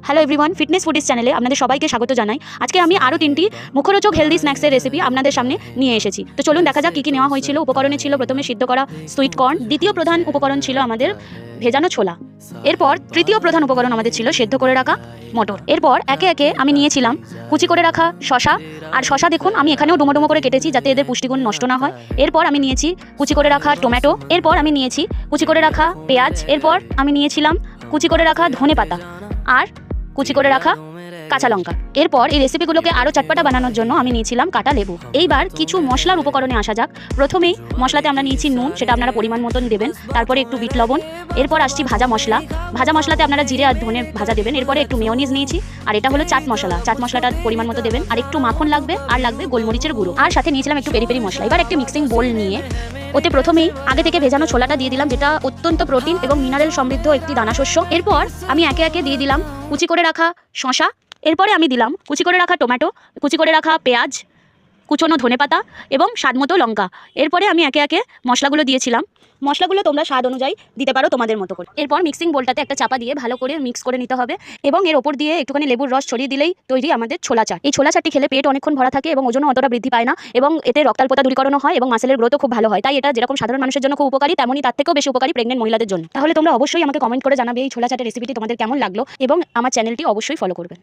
Hello everyone, fitness foodies চ্যানেলে আপনাদের সবাইকে স্বাগত জানাই। আজকে আমি আরও 3টি মুখরোচক হেলদি স্ন্যাক্সের রেসিপি আপনাদের সামনে নিয়ে এসেছি। তো চলুন দেখা যাক কী কী নেওয়া হয়েছিল। উপকরণে ছিল প্রথমে সিদ্ধ করা সুইট কর্ন, দ্বিতীয় প্রধান উপকরণ ছিল আমাদের ভেজানো ছোলা, এরপর তৃতীয় প্রধান উপকরণ আমাদের ছিল সেদ্ধ করে রাখা মটর। এরপর একে একে আমি নিয়েছিলাম কুচি করে রাখা শশা, আর শশা দেখুন আমি এখানেও ডুমো ডুমো করে কেটেছি যাতে এদের পুষ্টিগুণ নষ্ট না হয়। এরপর আমি নিয়েছি কুচি করে রাখা টমেটো, এরপর আমি নিয়েছি কুচি করে রাখা পেঁয়াজ, এরপর আমি নিয়েছিলাম কুচি করে রাখা ধনে পাতা আর কুচি করে রাখা কাঁচা লঙ্কা। এরপর এই রেসিপিগুলোকে আরও চটপাটা বানানোর জন্য আমি নিয়েছিলাম কাটা লেবু। এইবার কিছু মশলার উপকরণে আসা যাক। প্রথমেই মশলাতে আমরা নিয়েছি নুন, সেটা আপনারা পরিমাণ মতন দেবেন। তারপরে একটু বিট লবণ। এরপর আসছি ভাজা মশলা, ভাজা মশলাতে আপনারা জিরে আর ধনে ভাজা দেবেন। এরপরে একটু মেয়োনিজ নিয়েছি, আর এটা হলো চাট মশলা, চাট মশলাটা পরিমাণ মতো দেবেন। আর একটু মাখন লাগবে, আর লাগবে গোলমরিচের গুঁড়ো, আর সাথে নিয়েছিলাম একটু পেরি পেরি মশলা। এবার একটি মিক্সিং বোল নিয়ে ওতে প্রথমেই আগে থেকে ভেজানো ছোলাটা দিয়ে দিলাম, যেটা অত্যন্ত প্রোটিন এবং মিনারেল সমৃদ্ধ একটি দানাশস্য। এরপর আমি একে একে দিয়ে দিলাম কুচি করে রাখা শশা, এরপরে আমি দিলাম কুচি করে রাখা টমেটো, কুচি করে রাখা পেঁয়াজ, কুচনো ধনেপাতা এবং স্বাদমতো লঙ্কা। এরপরে আমি একে একে মশলাগুলো দিয়েছিলাম। মশলাগুলো তোমরা স্বাদ অনুযায়ী দিতে পারো তোমাদের মতো করে। এরপর মিক্সিং বোলটাতে একটা চাপা দিয়ে ভালো করে মিক্স করে নিতে হবে, এবং এর ওপর দিয়ে একটুখানি লেবুর রস ছড়িয়ে দিলেই তৈরি আমাদের ছোলা চাট। এই ছোলা চাটটি খেলে পেট অনেকক্ষণ ভরা থাকে এবং ওজনও অতটা বৃদ্ধি পায় না, এবং এতে রক্তাল্পতা দূরীকরণও হয় এবং মাসেলের গ্রোথও খুব ভালো হয়। তাই এটা যেরকম সাধারণ মানুষের জন্য খুব উপকারী, তেমনই তার থেকেও বেশি উপকারী প্রেগনেন্ট মহিলাদের জন্য। তাহলে তোমরা অবশ্যই আমাকে কমেন্ট করে জানাবে এই ছোলা চাটের রেসিপিটি তোমাদের কেমন লাগলো, এবং আমার চ্যানেলটি অবশ্যই ফলো করবে।